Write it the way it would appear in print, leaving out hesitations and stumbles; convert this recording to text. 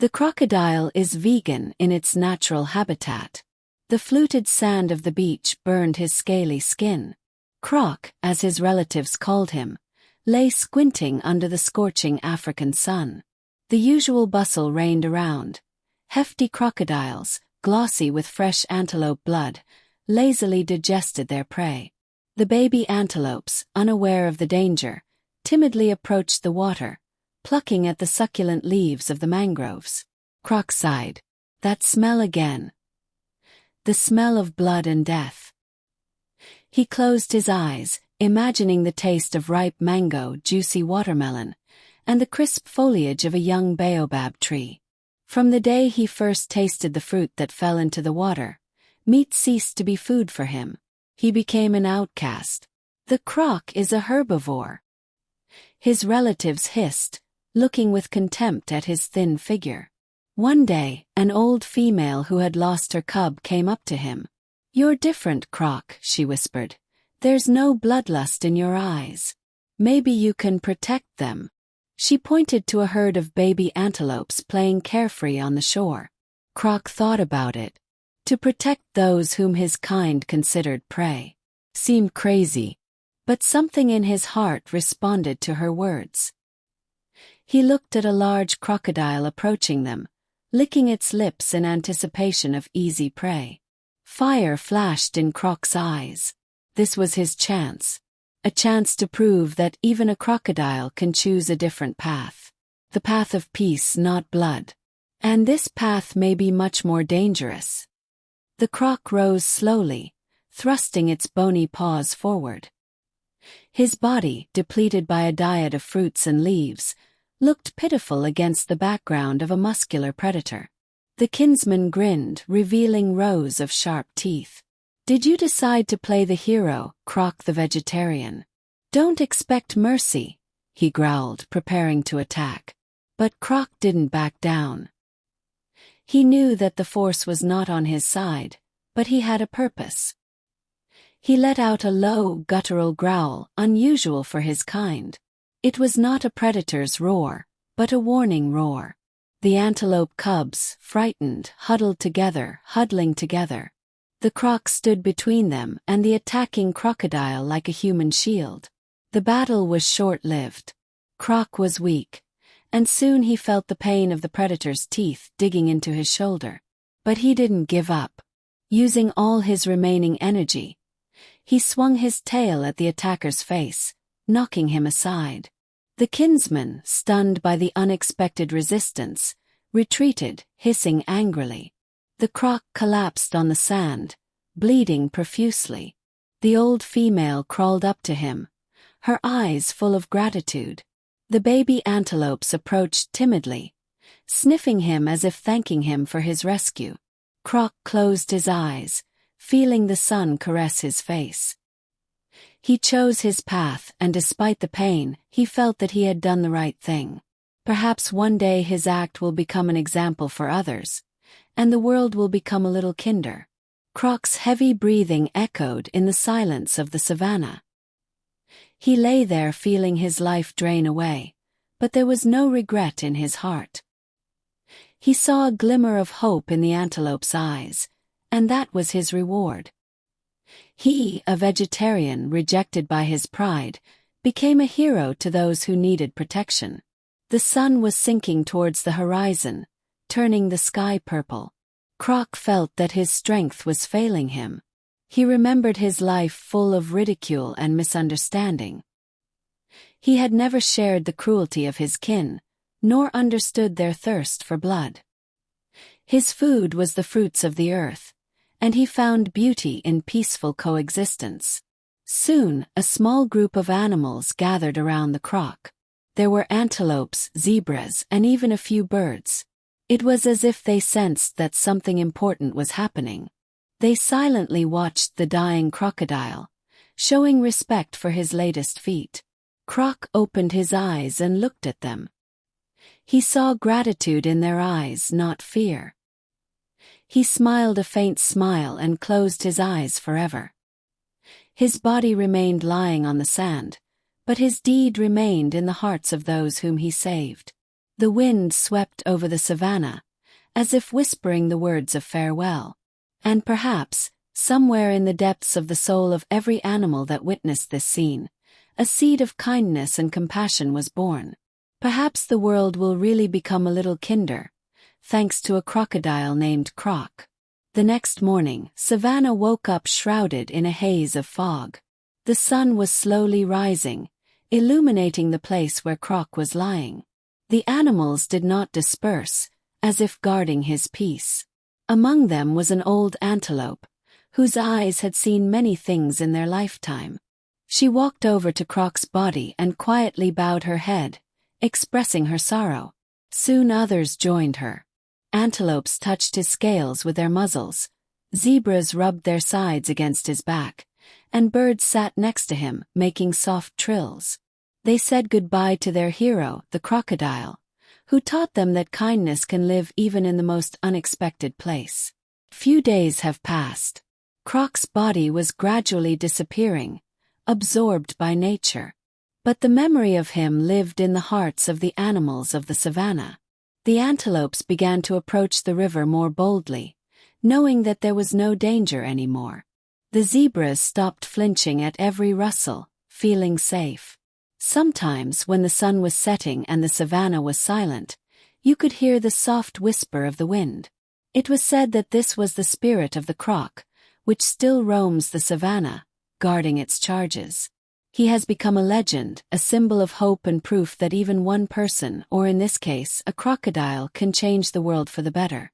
The crocodile is vegan in its natural habitat. The fluted sand of the beach burned his scaly skin. Croc, as his relatives called him, lay squinting under the scorching African sun. The usual bustle reigned around. Hefty crocodiles, glossy with fresh antelope blood, lazily digested their prey. The baby antelopes, unaware of the danger, timidly approached the water, plucking at the succulent leaves of the mangroves. Croc sighed. That smell again. The smell of blood and death. He closed his eyes, imagining the taste of ripe mango, juicy watermelon, and the crisp foliage of a young baobab tree. From the day he first tasted the fruit that fell into the water, meat ceased to be food for him. He became an outcast. The croc is a herbivore. His relatives hissed, looking with contempt at his thin figure. One day, an old female who had lost her cub came up to him. "You're different, Croc," she whispered. "There's no bloodlust in your eyes. Maybe you can protect them." She pointed to a herd of baby antelopes playing carefree on the shore. Croc thought about it. To protect those whom his kind considered prey seemed crazy, but something in his heart responded to her words. He looked at a large crocodile approaching them, licking its lips in anticipation of easy prey. Fire flashed in Croc's eyes. This was his chance. A chance to prove that even a crocodile can choose a different path. The path of peace, not blood. And this path may be much more dangerous. The croc rose slowly, thrusting its bony paws forward. His body, depleted by a diet of fruits and leaves, looked pitiful against the background of a muscular predator. The kinsman grinned, revealing rows of sharp teeth. "Did you decide to play the hero, Croc the vegetarian? Don't expect mercy," he growled, preparing to attack. But Croc didn't back down. He knew that the force was not on his side, but he had a purpose. He let out a low, guttural growl, unusual for his kind. It was not a predator's roar, but a warning roar. The antelope cubs, frightened, huddling together. The croc stood between them and the attacking crocodile like a human shield. The battle was short-lived. Croc was weak, and soon he felt the pain of the predator's teeth digging into his shoulder. But he didn't give up. Using all his remaining energy, he swung his tail at the attacker's face, knocking him aside. The kinsman, stunned by the unexpected resistance, retreated, hissing angrily. The croc collapsed on the sand, bleeding profusely. The old female crawled up to him, her eyes full of gratitude. The baby antelopes approached timidly, sniffing him as if thanking him for his rescue. Croc closed his eyes, feeling the sun caress his face. He chose his path, and despite the pain, he felt that he had done the right thing. Perhaps one day his act will become an example for others, and the world will become a little kinder. Croc's heavy breathing echoed in the silence of the savannah. He lay there feeling his life drain away, but there was no regret in his heart. He saw a glimmer of hope in the antelope's eyes, and that was his reward. He, a vegetarian rejected by his pride, became a hero to those who needed protection. The sun was sinking towards the horizon, turning the sky purple. Croc felt that his strength was failing him. He remembered his life full of ridicule and misunderstanding. He had never shared the cruelty of his kin, nor understood their thirst for blood. His food was the fruits of the earth, and he found beauty in peaceful coexistence. Soon, a small group of animals gathered around the croc. There were antelopes, zebras, and even a few birds. It was as if they sensed that something important was happening. They silently watched the dying crocodile, showing respect for his latest feat. Croc opened his eyes and looked at them. He saw gratitude in their eyes, not fear. He smiled a faint smile and closed his eyes forever. His body remained lying on the sand, but his deed remained in the hearts of those whom he saved. The wind swept over the savannah, as if whispering the words of farewell. And perhaps, somewhere in the depths of the soul of every animal that witnessed this scene, a seed of kindness and compassion was born. Perhaps the world will really become a little kinder, thanks to a crocodile named Croc. The next morning, Savannah woke up shrouded in a haze of fog. The sun was slowly rising, illuminating the place where Croc was lying. The animals did not disperse, as if guarding his peace. Among them was an old antelope, whose eyes had seen many things in their lifetime. She walked over to Croc's body and quietly bowed her head, expressing her sorrow. Soon others joined her. Antelopes touched his scales with their muzzles, zebras rubbed their sides against his back, and birds sat next to him, making soft trills. They said goodbye to their hero, the crocodile, who taught them that kindness can live even in the most unexpected place. Few days have passed. Croc's body was gradually disappearing, absorbed by nature. But the memory of him lived in the hearts of the animals of the savannah. The antelopes began to approach the river more boldly, knowing that there was no danger anymore. The zebras stopped flinching at every rustle, feeling safe. Sometimes, when the sun was setting and the savannah was silent, you could hear the soft whisper of the wind. It was said that this was the spirit of the croc, which still roams the savannah, guarding its charges. He has become a legend, a symbol of hope and proof that even one person, or in this case, a crocodile, can change the world for the better.